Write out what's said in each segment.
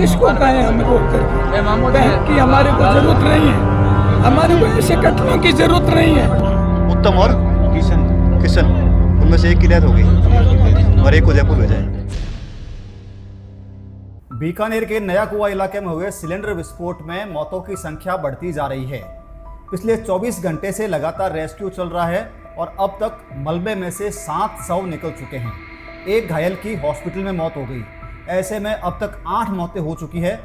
किसको कहें हमें रोक करके? बैंक की हमारे को जरूरत नहीं है, हमारे को ऐसे कटलों की जरूरत नहीं है। उत्तम और किशन उनमें से एक की डेथ हो गई और एक को जयपुर भेजा है। बीकानेर के नया कुआ इलाके में हुए सिलेंडर विस्फोट में मौतों की संख्या बढ़ती जा रही है। पिछले 24 घंटे से लगातार रेस्क्यू चल रहा है और अब तक मलबे में से 7 शव निकल चुके हैं। एक घायल की हॉस्पिटल में मौत हो गई। ऐसे में अब तक 8 मौतें हो चुकी है।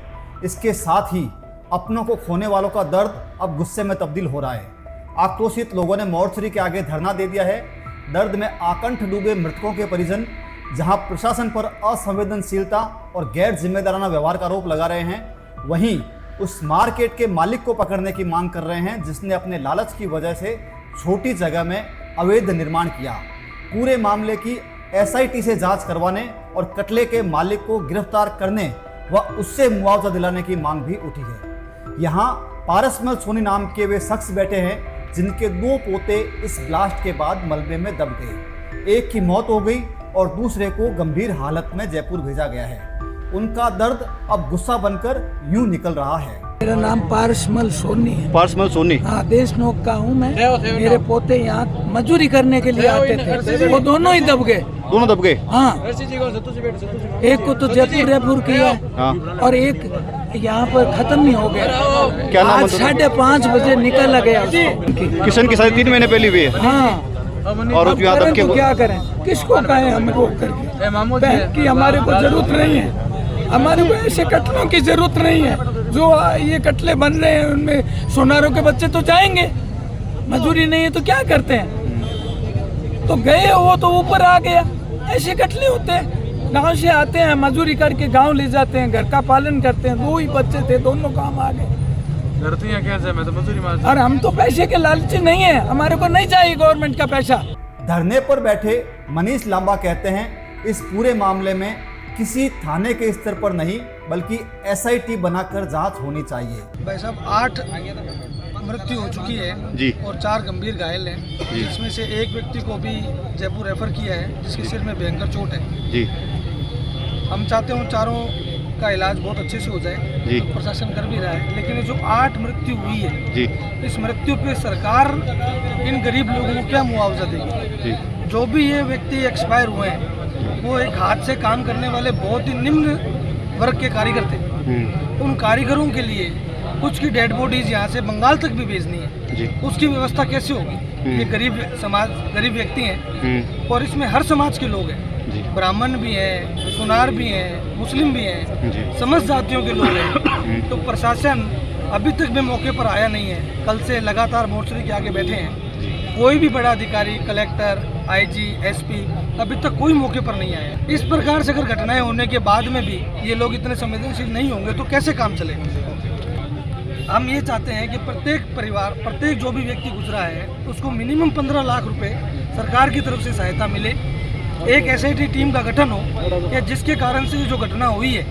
इसके साथ ही अपनों को खोने वालों का दर्द अब गुस्से में तब्दील हो रहा है। आक्रोशित लोगों ने मोर्चरी के आगे धरना दे दिया है। दर्द में आकंठ डूबे मृतकों के परिजन जहां प्रशासन पर असंवेदनशीलता और गैर जिम्मेदाराना व्यवहार का आरोप लगा रहे हैं, वहीं उस मार्केट के मालिक को पकड़ने की मांग कर रहे हैं जिसने अपने लालच की वजह से छोटी जगह में अवैध निर्माण किया। पूरे मामले की SIT से जांच करवाने और कटले के मालिक को गिरफ्तार करने व उससे मुआवजा दिलाने की मांग भी उठी है। यहाँ पारसमल सोनी नाम के वे शख्स बैठे हैं जिनके 2 पोते इस ब्लास्ट के बाद मलबे में दब गए। एक की मौत हो गई और दूसरे को गंभीर हालत में जयपुर भेजा गया है। उनका दर्द अब गुस्सा बनकर यूं निकल रहा है। मेरा नाम पारसमल सोनी है। पारसमल सोनी? हाँ, देशनोक का हूँ मैं। मेरे पोते यहाँ मजदूरी करने के लिए आते थे, वो दोनों ही दब गए। दोनों दब गए? हाँ, एक को तो जयपुर रेफर किया। हाँ। और एक यहाँ पर खत्म ही हो गया। क्या नाम? आज 5:30 बजे निकल गया। किशन की शादी 3 महीने पहले हुई है। हाँ, और करें तो क्या करें, किसको कहें हमें रोक करके? बैंक की हमारे को जरूरत नहीं है, हमारे को ऐसे कटलों की जरूरत नहीं है। जो ये कटले बन रहे हैं उनमें सोनारों के बच्चे तो जाएंगे, मजदूरी नहीं है तो क्या करते हैं? तो गए वो तो ऊपर आ गया। ऐसे कटले होते हैं, गांव से आते हैं मजदूरी करके गांव ले जाते हैं, घर का पालन करते हैं। 2 ही बच्चे थे, दोनों काम आ गए। मैं तो मजदूरी मारता। और हम तो पैसे के लालची नहीं है, हमारे को नहीं चाहिए गवर्नमेंट का पैसा। धरने पर बैठे मनीष लांबा कहते हैं इस पूरे मामले में किसी थाने के स्तर पर नहीं बल्कि SIT बनाकर जांच होनी चाहिए। भाई साहब 8 मृत्यु हो चुकी है जी। और 4 गंभीर घायल हैं, जिसमें से एक व्यक्ति को भी जयपुर रेफर किया है जिसके सिर में भयंकर चोट है जी। हम चाहते हैं चारों का इलाज बहुत अच्छे से हो जाए जी। तो प्रशासन कर भी रहा है, लेकिन ये जो 8 मृत्यु हुई है जी। इस मृत्यु पे सरकार इन गरीब लोगों को क्या मुआवजा देगी? जी। जो भी ये व्यक्ति एक्सपायर हुए हैं वो एक हाथ से काम करने वाले बहुत ही निम्न वर्ग के कारीगर थे। उन कारीगरों के लिए कुछ की डेड बॉडीज यहाँ से बंगाल तक भी भेजनी है जी। उसकी व्यवस्था कैसे होगी? ये गरीब समाज, गरीब व्यक्ति हैं और इसमें हर समाज के लोग हैं, ब्राह्मण भी हैं, सुनार भी हैं, मुस्लिम भी हैं, समस्त जातियों के लोग हैं। तो प्रशासन अभी तक भी मौके पर आया नहीं है। कल से लगातार मोर्चरी के आगे बैठे हैं, कोई भी बड़ा अधिकारी, कलेक्टर, IG, SP अभी तक कोई मौके पर नहीं आया। इस प्रकार से अगर घटनाएं होने के बाद में भी ये लोग इतने संवेदनशील नहीं होंगे तो कैसे काम चलेगा? हम ये चाहते हैं कि प्रत्येक परिवार, प्रत्येक जो भी व्यक्ति गुजरा है उसको मिनिमम 15 लाख रुपए सरकार की तरफ से सहायता मिले। एक SIT टीम का गठन हो कि जिसके कारण से जो घटना हुई है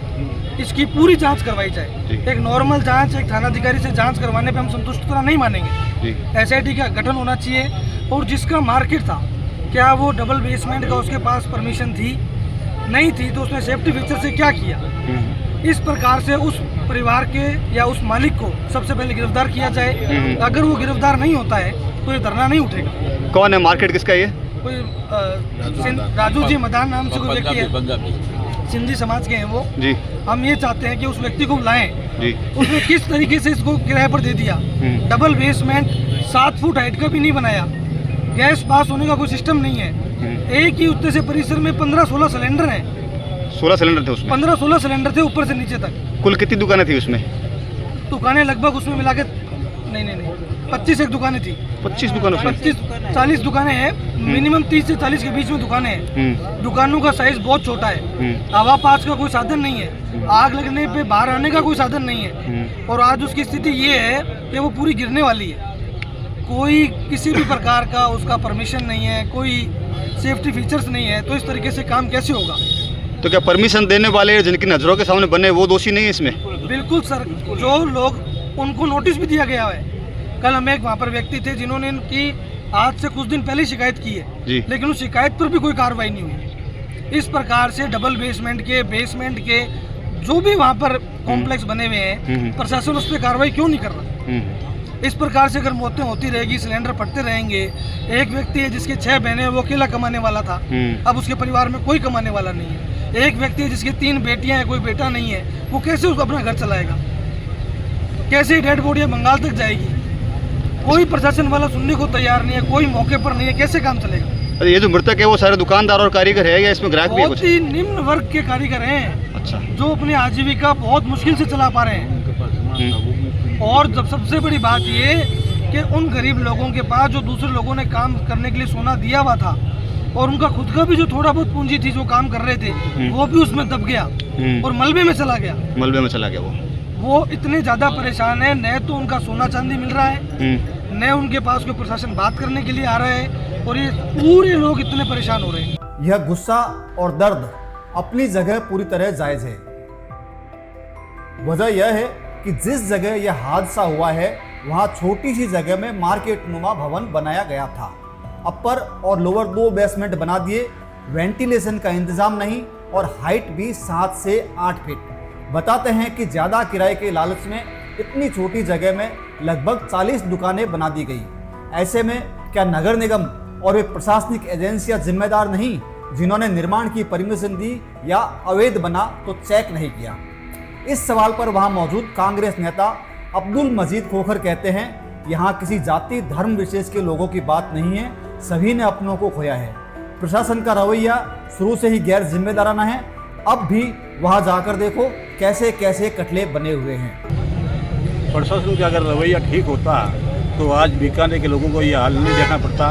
इसकी पूरी जांच करवाई जाए। एक नॉर्मल जांच, एक थानाधिकारी से जांच करवाने पे हम संतुष्टता नहीं मानेंगे। SIT का गठन होना चाहिए। और जिसका मार्केट था, क्या वो डबल बेसमेंट का उसके पास परमिशन थी? नहीं थी तो उसने सेफ्टी फीचर से क्या किया? इस प्रकार से उस परिवार के या उस मालिक को सबसे पहले गिरफ्तार किया जाए। अगर वो गिरफ्तार नहीं होता है तो ये धरना नहीं उठेगा। कौन है? मार्केट किसका ये? कोई राजू जी मदान नाम से कोई व्यक्ति है, सिंधी समाज के हैं वो जी। हम ये चाहते हैं कि उस व्यक्ति को बुलाएं जी। उसने किस तरीके से इसको किराए पर दे दिया? डबल बेसमेंट, 7 फुट हाइट का भी नहीं बनाया, गैस पास होने का कोई सिस्टम नहीं है। एक ही उत्ते से परिसर में 15-16 सिलेंडर हैं। 16 सिलेंडर थे उसमें? 15-16 सिलेंडर थे ऊपर से नीचे तक। कुल कितनी दुकानें थी उसमें? दुकानें लगभग उसमें मिला के नहीं 25 एक दुकानें थी। 25 दुकानें? 25-40 दुकानें हैं, मिनिमम 30 से 40 के बीच में दुकानें हैं। दुकानों का साइज बहुत छोटा है, हवा पास का कोई साधन नहीं है, आग लगने पे बाहर आने का कोई साधन नहीं है। और आज उसकी स्थिति ये है कि वो पूरी गिरने वाली है। कोई किसी भी प्रकार का उसका परमिशन नहीं है, कोई सेफ्टी फीचर्स नहीं है, तो इस तरीके से काम कैसे होगा? तो क्या परमिशन देने वाले जिनकी नजरों के सामने बने वो दोषी नहीं है इसमें? बिल्कुल सर, जो लोग उनको नोटिस भी दिया गया है। कल हम एक वहाँ पर व्यक्ति थे जिन्होंने इनकी आज से कुछ दिन पहले शिकायत की है, लेकिन उस शिकायत पर भी कोई कार्रवाई नहीं हुई। इस प्रकार से डबल बेसमेंट के जो भी वहाँ पर कॉम्प्लेक्स बने हुए हैं, प्रशासन उस पर कार्रवाई क्यों नहीं कर रहा? इस प्रकार से अगर मौतें होती रहेगी, सिलेंडर फटते रहेंगे, एक व्यक्ति है जिसके 6 बहनें, वो अकेला कमाने वाला था, अब उसके परिवार में कोई कमाने वाला नहीं है। एक व्यक्ति है जिसकी 3 बेटियां हैं, कोई बेटा नहीं है, वो कैसे उसको अपना घर चलाएगा? कैसे डेड बॉडी बंगाल तक जाएगी? कोई प्रशासन वाला सुनने को तैयार नहीं है, कोई मौके पर नहीं है, कैसे काम चलेगा? अरे ये जो मृतक है वो सारे दुकानदार और कारीगर है या इसमें ग्राहक भी है बहुत कुछ? ही निम्न वर्ग के कारीगर हैं, अच्छा। जो अपनी आजीविका बहुत मुश्किल से चला पा रहे हैं। और जब सबसे बड़ी बात ये कि उन गरीब लोगों के पास जो दूसरे लोगों ने काम करने के लिए सोना दिया हुआ था, और उनका खुद का भी जो थोड़ा बहुत पूंजी थी जो काम कर रहे थे, वो भी उसमें दब गया और मलबे में चला गया। मलबे में चला गया वो इतने ज्यादा परेशान है, न तो उनका सोना चांदी मिल रहा है, न उनके पास कोई प्रशासन बात करने के लिए आ रहा है, और ये पूरे लोग इतने परेशान हो रहे हैं। यह गुस्सा और दर्द अपनी जगह पूरी तरह जायज है। वजह यह है कि जिस जगह यह हादसा हुआ है वहां छोटी सी जगह में मार्केट नुमा भवन बनाया गया था। अपर और लोअर 2 बेसमेंट बना दिए, वेंटिलेशन का इंतजाम नहीं और हाइट भी 7 से 8 फीट। बताते हैं कि ज़्यादा किराए के लालच में इतनी छोटी जगह में लगभग 40 दुकानें बना दी गई। ऐसे में क्या नगर निगम और वे प्रशासनिक एजेंसियां जिम्मेदार नहीं जिन्होंने निर्माण की परमिशन दी या अवैध बना तो चेक नहीं किया? इस सवाल पर वहां मौजूद कांग्रेस नेता अब्दुल मजीद खोखर कहते हैं, यहाँ किसी जाति धर्म विशेष के लोगों की बात नहीं है, सभी ने अपनों को खोया है। प्रशासन का रवैया शुरू से ही गैर जिम्मेदाराना है। अब भी वहां जाकर देखो कैसे कैसे कटले बने हुए हैं। प्रशासन का अगर रवैया ठीक होता तो आज बीकानेर के लोगों को ये हाल नहीं देखना पड़ता।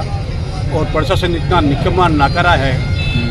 और प्रशासन इतना निकम्मा नाकारा है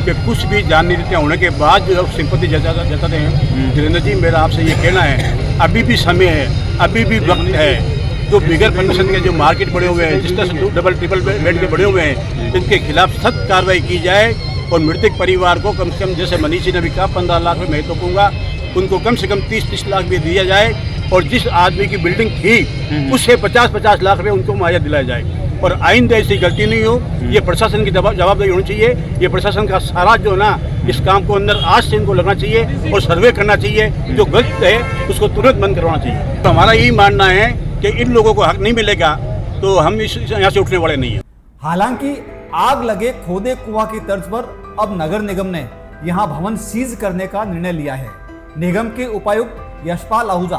कि कुछ भी जाननीतियाँ होने के बाद जो लोग सिंपत्ति जताते हैं। धीरेन्द्र जी, मेरा आपसे ये कहना है, अभी भी समय है, अभी भी वक्त है। जो बिगर परमिशन के जो मार्केट बड़े हुए हैं, जिस तरह से डबल ट्रिपल बेड के बड़े हुए हैं, इनके खिलाफ सख्त कार्रवाई की जाए। और मृतक परिवार को कम से कम, जैसे मनीष जी ने भी कहा, 15 लाख रुपये मैं तो कहूँगा, उनको कम से कम 30-30 लाख भी दिया जाए। और जिस आदमी की बिल्डिंग थी उससे 50-50 लाख रुपये उनको मुआवजा दिलाया जाए। और आइंदा ऐसी गलती नहीं हो, ये प्रशासन की जवाबदारी होनी चाहिए। ये प्रशासन का सारा जो ना इस काम को अंदर आज से इनको लगना चाहिए और सर्वे करना चाहिए। जो गलत है उसको तुरंत बंद करवाना चाहिए। तो हमारा यही मानना है कि इन लोगों को हक नहीं मिलेगा तो हम यहाँ से उठने वाले नहीं हैं। हालांकि आग लगे खोदे कुआं की तर्ज पर अब नगर निगम ने यहां भवन सीज करने का निर्णय लिया है। निगम के उपायुक्त यशपाल आहूजा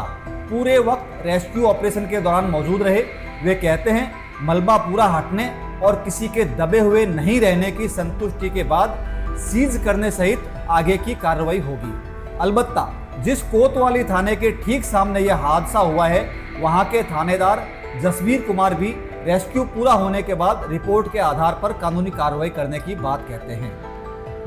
पूरे वक्त रेस्क्यू ऑपरेशन के दौरान मौजूद रहे। वे कहते हैं, मलबा पूरा हटने और किसी के दबे हुए नहीं रहने की संतुष्टि के बाद सीज करने सहित आगे की कार्रवाई होगी। अलबत्ता जिस कोतवाली थाने के ठीक सामने यह हादसा हुआ है, वहां के थानेदार जसवीर कुमार भी रेस्क्यू पूरा होने के बाद रिपोर्ट के आधार पर कानूनी कार्रवाई करने की बात कहते हैं।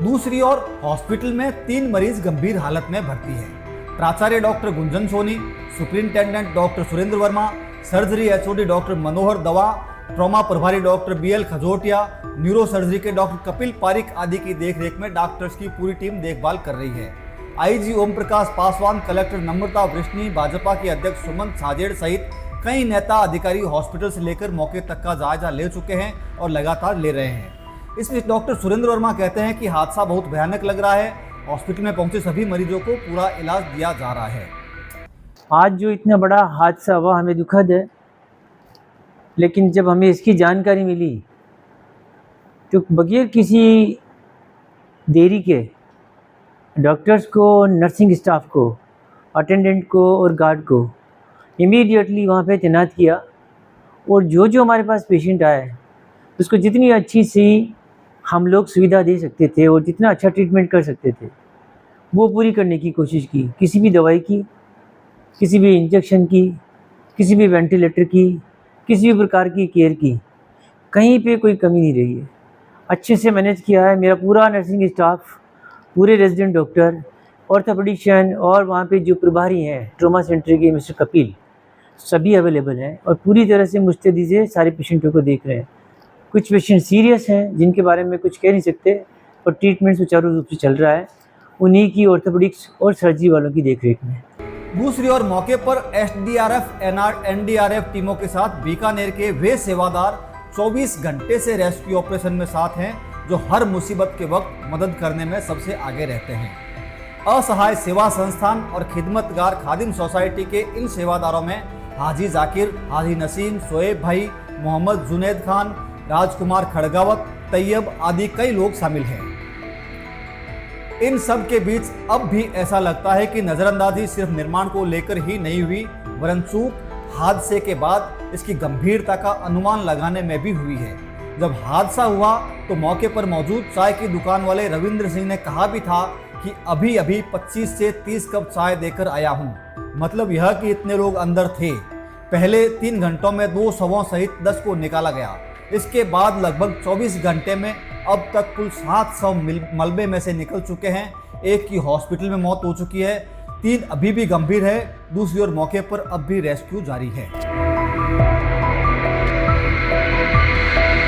दूसरी ओर हॉस्पिटल में 3 मरीज गंभीर हालत में भर्ती है। प्राचार्य doctor Gunjan Soni, superintendent doctor Surendra Verma, surgery HOD doctor Manohar Dawa, trauma प्रभारी doctor BL Khajotia, neuro surgery के डॉक्टर कपिल पारिक आदि की देखरेख में डॉक्टर्स की पूरी टीम देखभाल कर रही है। IG ओम प्रकाश पासवान, कलेक्टर नम्रता वृष्णि, भाजपा के अध्यक्ष सुमन साजेड़ सहित कई नेता अधिकारी हॉस्पिटल से लेकर मौके तक का जायजा ले चुके हैं और लगातार ले रहे हैं। इस बीच डॉक्टर सुरेंद्र वर्मा कहते हैं कि हादसा बहुत भयानक लग रहा है। हॉस्पिटल में पहुंचे सभी मरीजों को पूरा इलाज दिया जा रहा है। आज जो इतना बड़ा हादसा हुआ हमें दुखद है, लेकिन जब हमें इसकी जानकारी मिली तो बगैर किसी देरी के डॉक्टर्स को, नर्सिंग स्टाफ को, अटेंडेंट को और गार्ड को इमीडिएटली वहाँ पे तैनात किया। और जो हमारे पास पेशेंट आए उसको जितनी अच्छी सी हम लोग सुविधा दे सकते थे और जितना अच्छा ट्रीटमेंट कर सकते थे वो पूरी करने की कोशिश की। किसी भी दवाई की, किसी भी इंजेक्शन की, किसी भी वेंटिलेटर की, किसी भी प्रकार की केयर की, कहीं पे कोई कमी नहीं रही है। अच्छे से मैनेज किया है। मेरा पूरा नर्सिंग स्टाफ, पूरे रेजिडेंट डॉक्टर, ऑर्थोपेडिशियन और वहाँ पे जो प्रभारी हैं ट्रॉमा सेंटर के मिस्टर कपिल, सभी अवेलेबल हैं और पूरी तरह से मुस्तैदी से सारे पेशेंटों को देख रहे हैं। कुछ पेशेंट सीरियस हैं जिनके बारे में कुछ कह नहीं सकते और ट्रीटमेंट सुचारू रूप से चल रहा है, उन्हीं की ऑर्थोपेडिक्स और सर्जरी वालों की देखरेख में। दूसरी ओर मौके पर SDRF, NDRF टीमों के साथ बीकानेर के वे सेवादार 24 घंटे से रेस्क्यू ऑपरेशन में साथ हैं जो हर मुसीबत के वक्त मदद करने में सबसे आगे रहते हैं। असहाय सेवा संस्थान और खिदमतगार खादिम सोसाइटी के इन सेवादारों में हाजी जाकिर, हाजी नसीम, शोएब भाई, मोहम्मद जुनैद खान, राजकुमार खड़गावत, तैयब आदि कई लोग शामिल हैं। इन सब के बीच अब भी ऐसा लगता है कि नजरअंदाजी सिर्फ निर्माण को लेकर ही नहीं हुई, वरन चूक हादसे के बाद इसकी गंभीरता का अनुमान लगाने में भी हुई है। जब हादसा हुआ तो मौके पर मौजूद चाय की दुकान वाले रविंद्र सिंह ने कहा भी था कि अभी अभी 25 से 30 कप चाय देकर आया हूं। मतलब यह कि इतने लोग अंदर थे। पहले 3 घंटों में 2 शवों सहित 10 को निकाला गया। इसके बाद लगभग 24 घंटे में अब तक कुल 7 शव मलबे में से निकल चुके हैं। एक की हॉस्पिटल में मौत हो चुकी है, 3 अभी भी गंभीर है। दूसरी ओर मौके पर अब भी रेस्क्यू जारी है।